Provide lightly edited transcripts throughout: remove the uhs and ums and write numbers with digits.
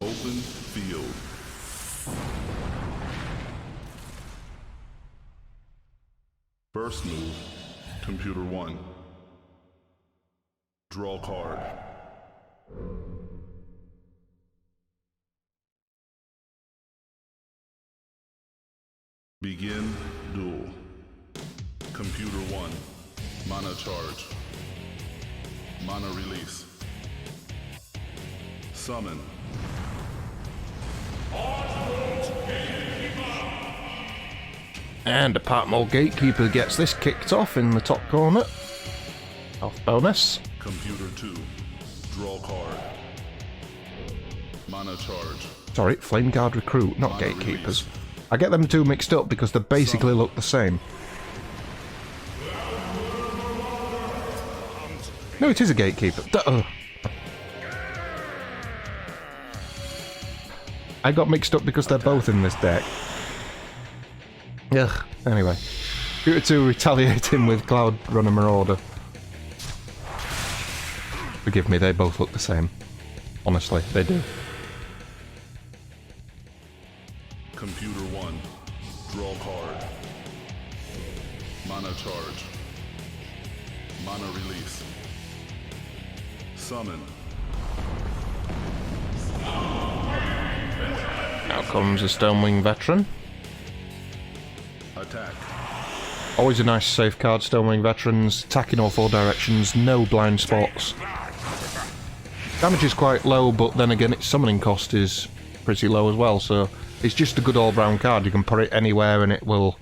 Open field. First move, computer 1. Draw card. Begin duel. Computer 1. Mana charge. Mana release. Summon. And a part more Gatekeeper gets this kicked off in the top corner. Health bonus. Computer 2. Draw card. Mana charge. Sorry, Flame Guard Recruit, not Mana Gatekeepers. release. I get them two mixed up because they basically look the same. No, it is a Gatekeeper. Duh. I got mixed up because they're both in this deck. Ugh. Anyway. Computer 2 retaliating with Cloud Runner Marauder. Forgive me, they both look the same. Honestly, they do. Computer 1. Draw card. Mana charge. Mana release. Summon. Out comes a Stonewing Veteran. Attack. Always a nice safe card, Stonewing Veterans. Attacking all four directions, no blind spots. Damage is quite low, but then again its summoning cost is pretty low as well, so it's just a good all-round card. You can put it anywhere and it'll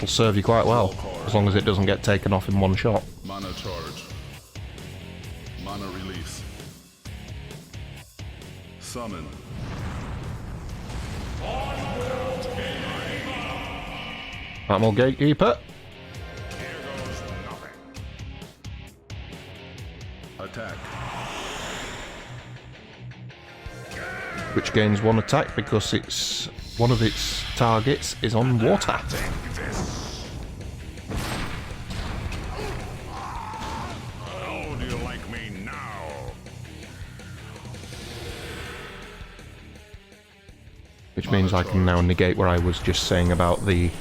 serve you quite well, as long as it doesn't get taken off in one shot. Mana charge. Mana release. Summon. That more Gatekeeper. Attack. Which gains one attack because it's one of its targets is on water. How do you like me now? Which means I can now negate where I was just saying about the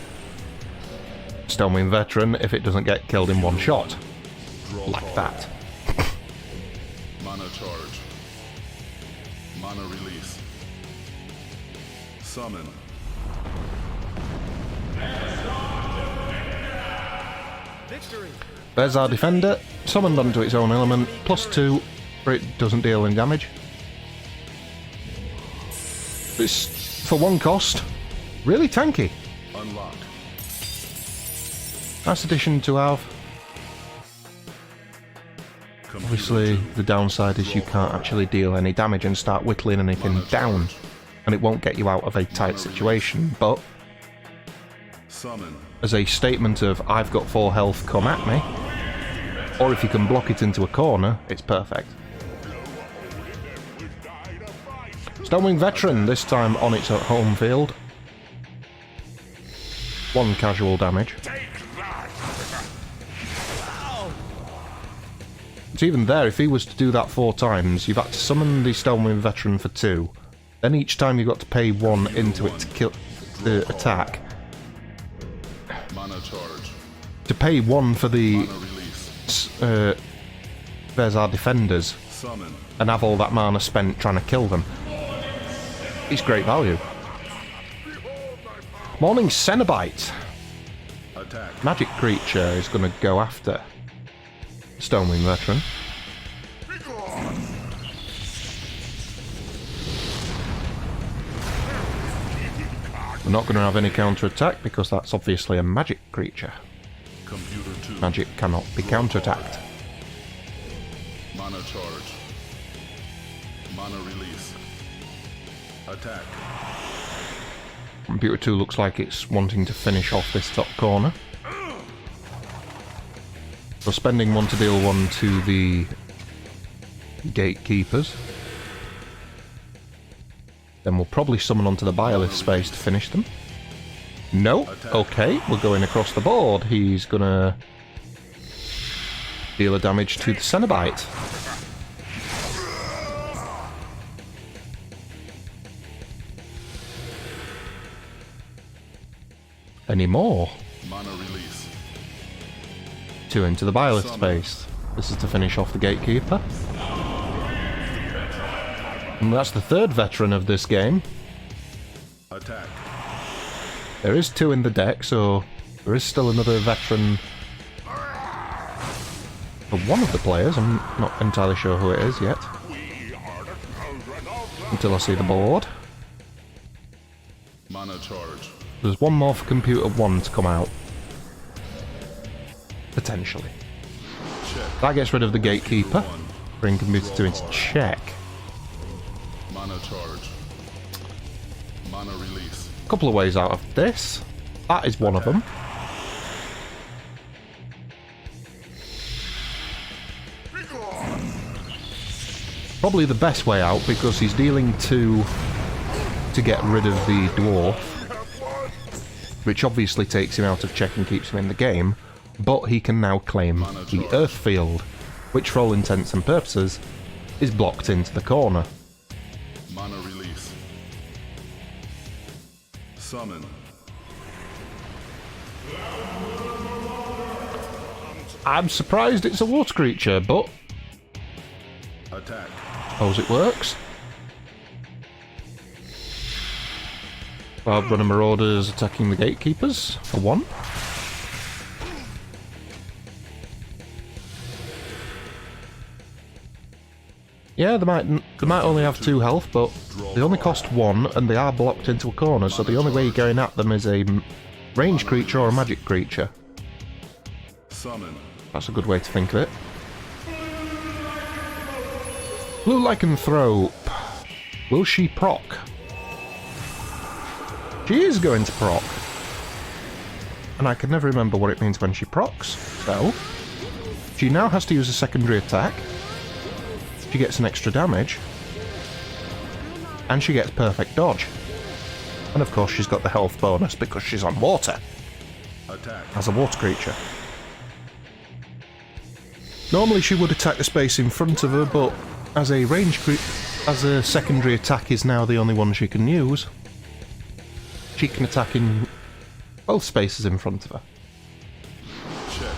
Stonewing Veteran if it doesn't get killed in one shot. Like that. Mana charge. Mana release. Summon. Victory. There's our Defender, summoned onto its own element, +2, but it doesn't deal any damage. It's, for one cost, really tanky. Unlocked. Nice addition to have. Obviously, the downside is you can't actually deal any damage and start whittling anything down, and it won't get you out of a tight situation, but Summon. as a statement of I've got 4 health, come at me, or if you can block it into a corner, it's perfect. Stonewing Veteran, this time on its home field. 1 casual damage. It's even there, if he was to do that 4 times, you've had to summon the Stonewing Veteran for 2. Then each time you've got to pay 1 into it to kill the attack. Mana charge. To pay 1 for the Mana release. there's our defenders, Summon. and have all that mana spent trying to kill them. It's great value. Morning Cenobite. Attack. Magic creature is going to go after Stonewing Veteran. We're not going to have any counter-attack because that's obviously a magic creature. Computer 2. Magic cannot be counter-attacked. Mana charge. Mana release. Attack. Computer 2 looks like it's wanting to finish off this top corner. So spending 1 to deal 1 to the Gatekeepers. Then we'll probably summon onto the Biolith space to finish them. No? Okay, we're going across the board. He's gonna deal a damage to the Cenobite. anymore. Mana release. 2 into the Byleth space. This is to finish off the Gatekeeper. And that's the 3rd veteran of this game. Attack. There is 2 in the deck, so there is still another veteran for one of the players. I'm not entirely sure who it is yet. Until I see the board. Mana charge. There's one more for Computer 1 to come out. Potentially. Check. That gets rid of the Gatekeeper. Bring Computer 2 into check. Mana charge. Mana release. A couple of ways out of this. That is one of them. Probably the best way out because he's dealing 2 to get rid of the Dwarf, which obviously takes him out of check and keeps him in the game, but he can now claim the Earth Field, which for all intents and purposes is blocked into the corner. Mana release. Summon. I'm surprised it's a water creature, but Attack. suppose it works. Runner Marauders attacking the Gatekeepers for 1. Yeah, they might only have 2 health, but they only cost 1, and they are blocked into a corner, so the only way you're going at them is a ranged creature or a magic creature. Summon. That's a good way to think of it. Blue Lycanthrope. Will she proc? She is going to proc. And I can never remember what it means when she procs, so she now has to use a secondary attack. She gets an extra damage. And she gets perfect dodge. And of course she's got the health bonus because she's on water. Attack. As a water creature. Normally she would attack the space in front of her, but as a secondary attack is now the only one she can use, she can attack in both spaces in front of her. Check.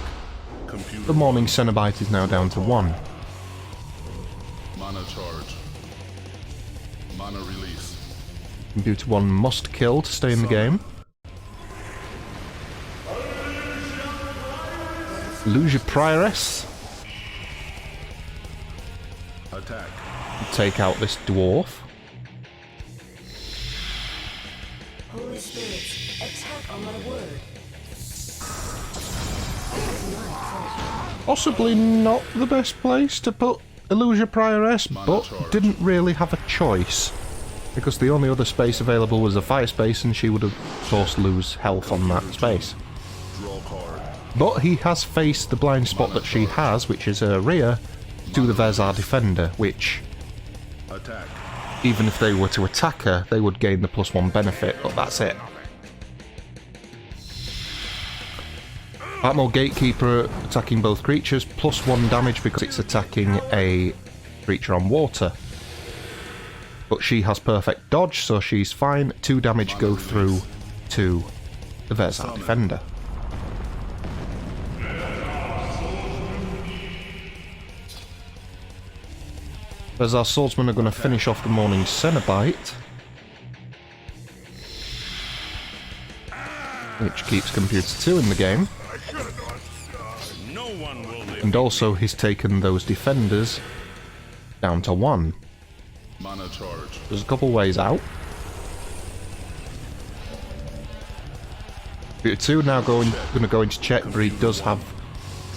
Computer. The Morning Cenobite is now down to 1. Mana charge. Mana release. Computer 1 must kill to stay in the game. Illusion Prioress. Attack. Take out this dwarf. Holy spirits, attack on my word. Possibly not the best place to put Illusion Prioress, but didn't really have a choice. Because the only other space available was a fire space, and she would of course lose health on that space. Draw card. But he has faced the blind spot that she has, which is her rear, to the Vezar Defender, which, Attack. even if they were to attack her, they would gain the +1 benefit, but that's it. Atmo Gatekeeper attacking both creatures, +1 damage because it's attacking a creature on water. But she has perfect dodge, so she's fine. 2 damage go through to the Vezar Defender. Vezar Swordsmen are going to finish off the Morning Cenobite, which keeps Computer 2 in the game. No one will live. And also he's taken those defenders down to 1. Mana charge. There's a couple ways out. Computer 2 now going to go into check, but he does have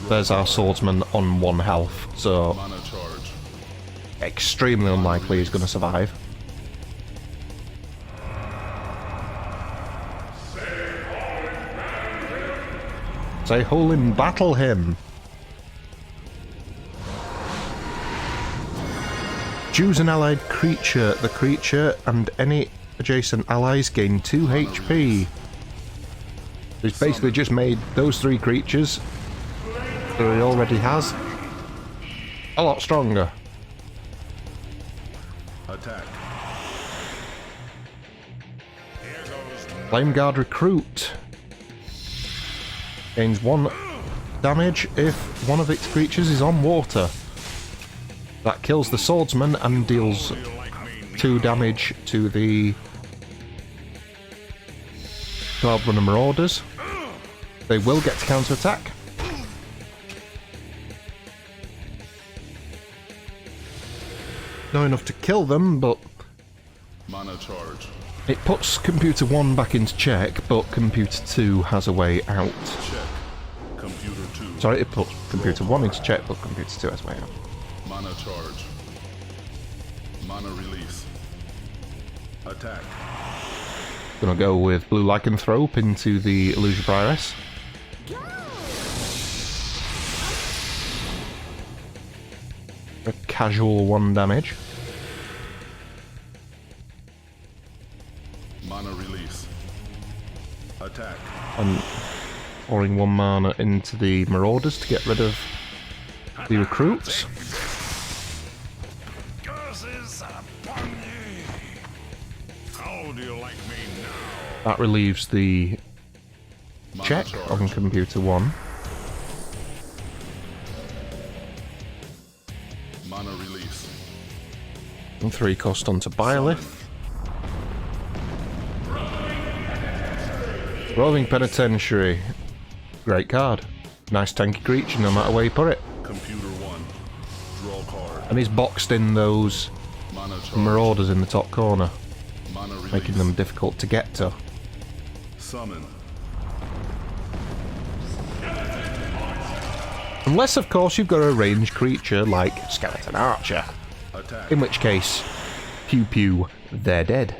Vezar Swordsman on 1 health, so Mana charge. extremely unlikely he's going to survive. Say hole in battle him. Choose an allied creature. The creature and any adjacent allies gain 2 HP. He's basically just made those 3 creatures that he already has a lot stronger. Attack. Flame Guard Recruit. Gains 1 damage if one of its creatures is on water. That kills the swordsman and deals 2 damage to the 12 runner marauders. They will get to counter-attack. Not enough to kill them, but Mana charge. it puts Computer 1 back into check, but Computer 2 has a way out. Check. Computer 2. Sorry, it puts Computer 1 into check, but Computer 2 has a way out. Mana charge. Mana release. Attack. Gonna go with Blue Lycanthrope into the Illusion Prioress. A casual 1 damage. Mana release. Attack. And pouring 1 mana into the Marauders to get rid of the recruits. Curses upon ye. How do you like me now? That relieves the Mana check charge. on Computer 1. Mana release. And 3 cost onto Byleth. Roving Penitentiary. Great card. Nice tanky creature no matter where you put it. Computer 1. Draw card. And he's boxed in those Mana charge. Marauders in the top corner, Mana release. making them difficult to get to. Summon. Unless, of course, you've got a ranged creature like Skeleton Archer. Attack. In which case, pew pew, they're dead.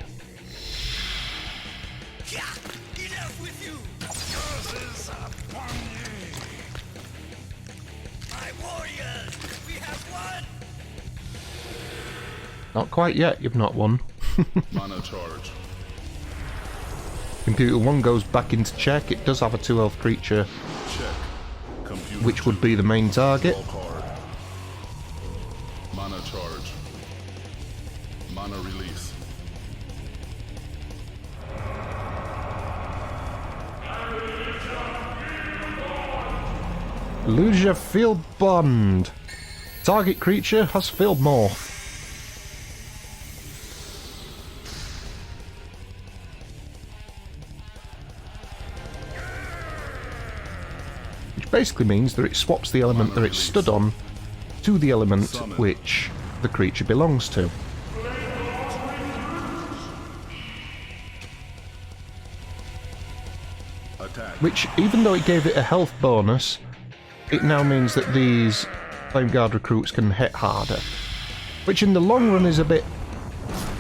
Enough with you! Curses upon ye. My warriors! We have won! Not quite yet, you've not won. Mana charge. Computer 1 goes back into check. It does have a 2 health creature, Check. Computer which would 2. be the main target. Draw card. Mana charge. Mana release. Lose your field bond. Target creature has field morph. Which basically means that it swaps the element that it stood on to the element which the creature belongs to. Attack. Which, even though it gave it a health bonus, it now means that these Flame Guard recruits can hit harder. Which in the long run is a bit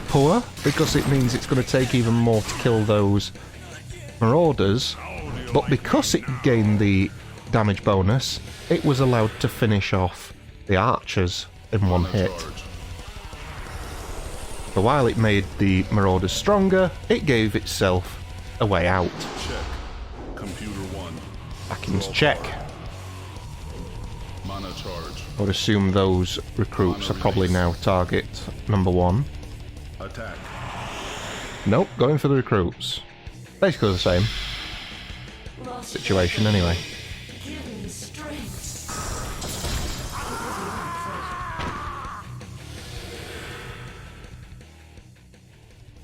poor, because it means it's going to take even more to kill those Marauders, but because it gained the damage bonus, it was allowed to finish off the Archers in one Mana hit. charge. So while it made the Marauders stronger, it gave itself a way out. Check. Computer 1. Back into check. Mana charge. I would assume those recruits are probably now target number 1. Attack. Nope, going for the recruits. Basically the same Lost situation anyway. Give me strength.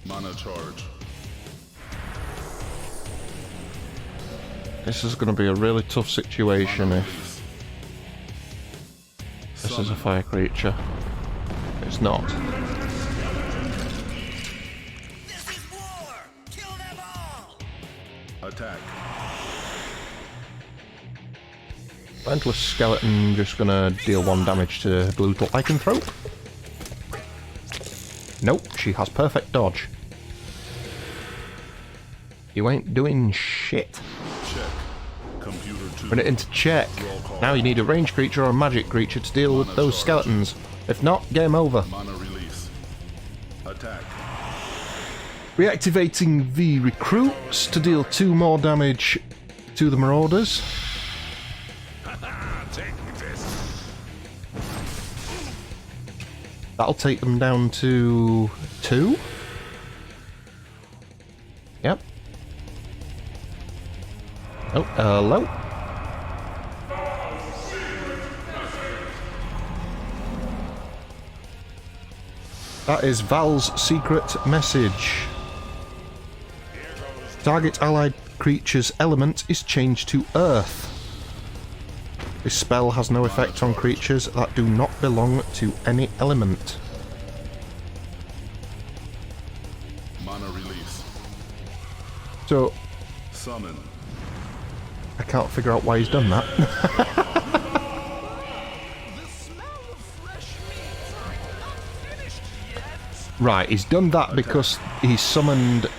Mana charge. This is going to be a really tough situation Mana if release. this is a Summon. fire creature. It's not. This is war! Kill them all! Attack. Relentless Skeleton just going to deal 1 damage to Blue Lycanthrope. Nope, she has perfect dodge. You ain't doing shit. Check. Computer 2. Put it into check. Now you need a ranged creature or a magic creature to deal with those skeletons. If not, game over. Mana release. Attack. Reactivating the recruits to deal 2 more damage to the Marauders. Take this. That'll take them down to 2. Yep. Oh, hello. That is Val's secret message. Target allied creature's element is changed to Earth. This spell has no effect on creatures that do not belong to any element. Mana release. So, Summon. I can't figure out why he's done that. Right, he's done that because he summoned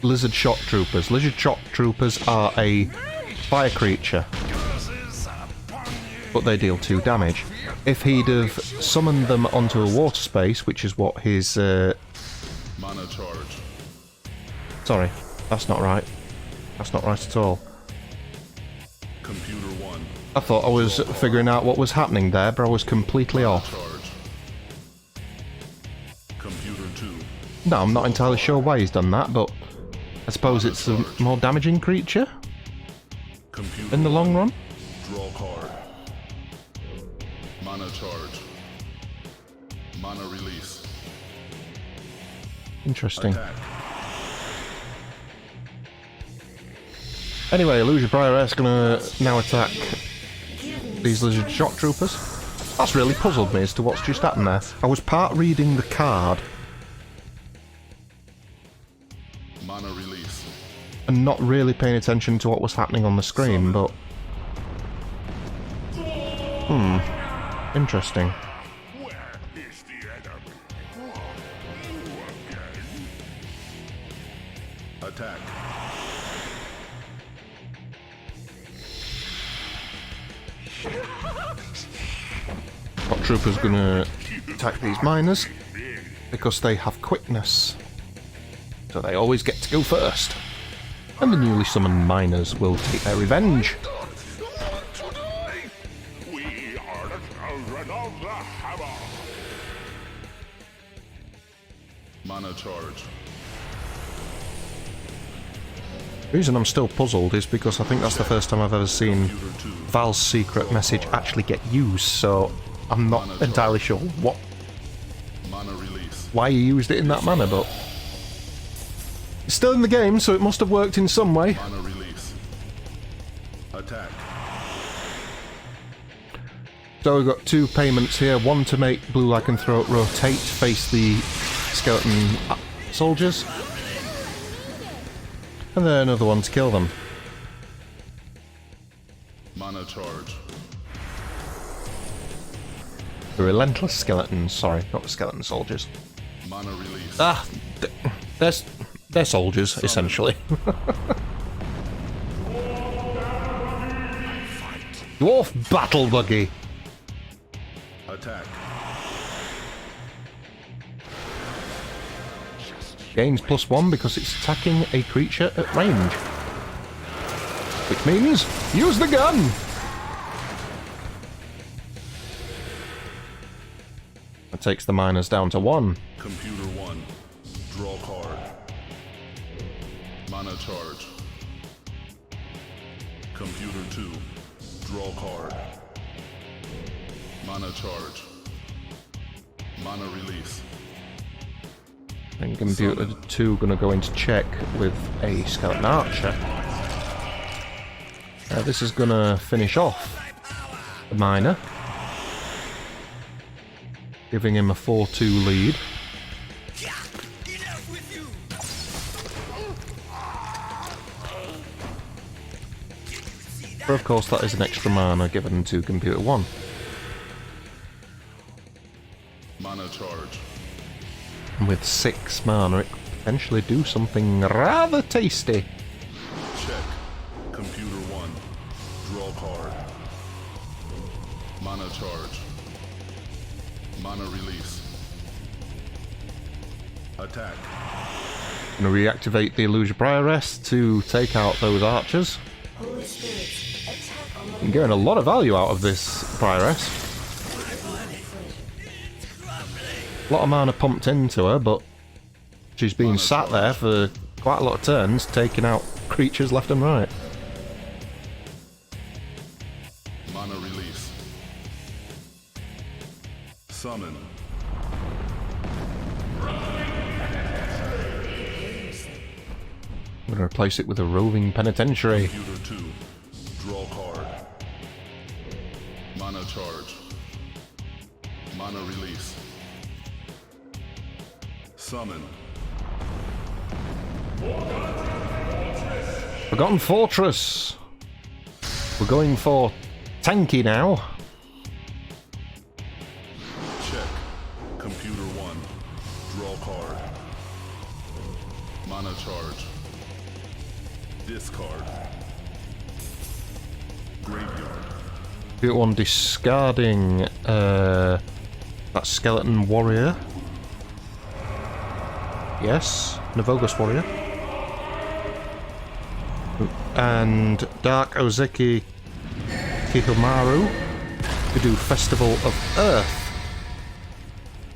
Lizard Shock Troopers. Lizard Shock Troopers are a fire creature, but they deal 2 damage. If he'd have summoned them onto a water space, which is what his... Mana charge. Sorry, that's not right. That's not right at all. Computer 1. I thought I was figuring out what was happening there, but I was completely off. Charge. Computer 2. No, I'm not entirely sure why he's done that, but I suppose it's a more damaging creature Computer in the long run. Draw card. Mana charge. Mana release. Interesting. Attack. Anyway, Illusion Prioress gonna now attack these Lizard Shock Troopers. That's really puzzled me as to what's just happened there. I was part reading the card Mana release. and not really paying attention to what was happening on the screen, but... Interesting. Where is the enemy? You again? Attack. Shock Trooper's gonna attack these miners because they have quickness. So they always get to go first. And the newly summoned miners will take their revenge. Today, we are the children of the hammer. Mana charge. The reason I'm still puzzled is because I think that's the first time I've ever seen Computer 2. Val's secret message actually get used, so I'm not entirely sure Mana release. why he used it in that manner, but it's still in the game, so it must have worked in some way. Mana release. Attack. So we've got 2 payments here, one to make Blue Lycanthrope rotate, face the skeleton soldiers, and then another one to kill them. Mana charge. The relentless skeletons, sorry, not the skeleton soldiers. Mana release. Ah, they're soldiers, essentially. Dwarf Battle Buggy! Attack. Gains +1 because it's attacking a creature at range. Which means, use the gun! That takes the miners down to 1. Computer 1. Draw card. Mana charge. Computer 2. Draw card. Mana charge. Mana release. And Computer 2 gonna go into check with a Skeleton Archer. This is gonna finish off the miner, giving him a 4-2 lead. Enough with you. But of course that is an extra mana given to Computer 1. Mana charge. And with 6 mana it could potentially do something rather tasty. Check. Computer 1. Draw card. Mana charge. Mana release. Attack. Gonna reactivate the Illusion Prioress to take out those archers. Holy spirits, attack on the I'm getting a lot of value out of this Prioress. A lot of mana pumped into her, but she's been sat there for quite a lot of turns, taking out creatures left and right. Mana release. Summon. replace it with a roving penitentiary. Computer 2. Draw card. Mana charge. Mana release. Summon. Forgotten Fortress. We're going for tanky now. Check. Computer 1. Draw card. Mana charge. Discard. Graveyard. Computer 1 discarding that Skeleton Warrior. Yes, Navogus Warrior. And Dark Ozeki Kihomaru to do Festival of Earth.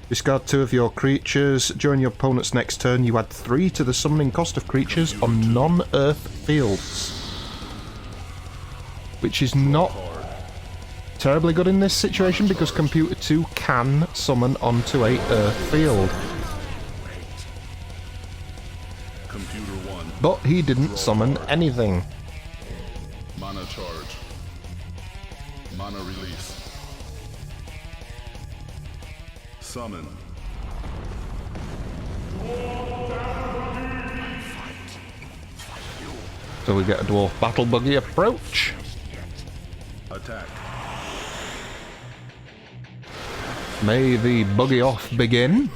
Discard 2 of your creatures. During your opponent's next turn, you add 3 to the summoning cost of creatures on non-Earth fields. Which is not terribly good in this situation because Computer 2 can summon onto a Earth field. Computer 1. But he didn't summon anything. Mana charge. Mana release. Summon. So we get a Dwarf Battle Buggy approach. Attack. May the buggy off begin.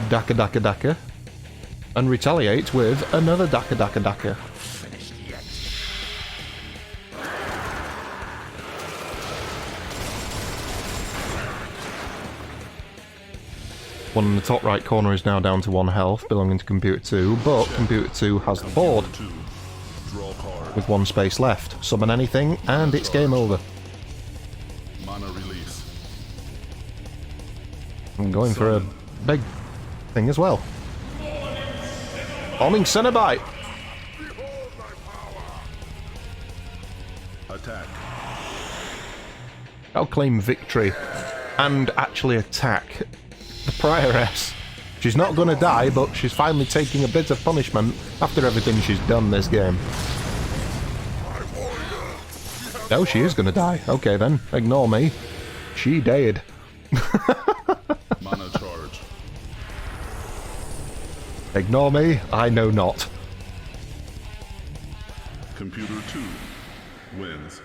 Daka Daka Daka. And retaliate with another Daka Daka Daka. One in the top right corner is now down to 1 health, belonging to Computer 2, but Computer 2 has the board Computer 2. Draw card. with 1 space left. Summon anything, and it's game over. Mana release. I'm going for a big thing as well. Bombing Cenobite! Attack. I'll claim victory and actually attack the Prioress. She's not going to die, but she's finally taking a bit of punishment after everything she's done this game. No, she is going to die. Okay then, ignore me. She died. Mana charge. Ignore me, I know not. Computer 2 wins.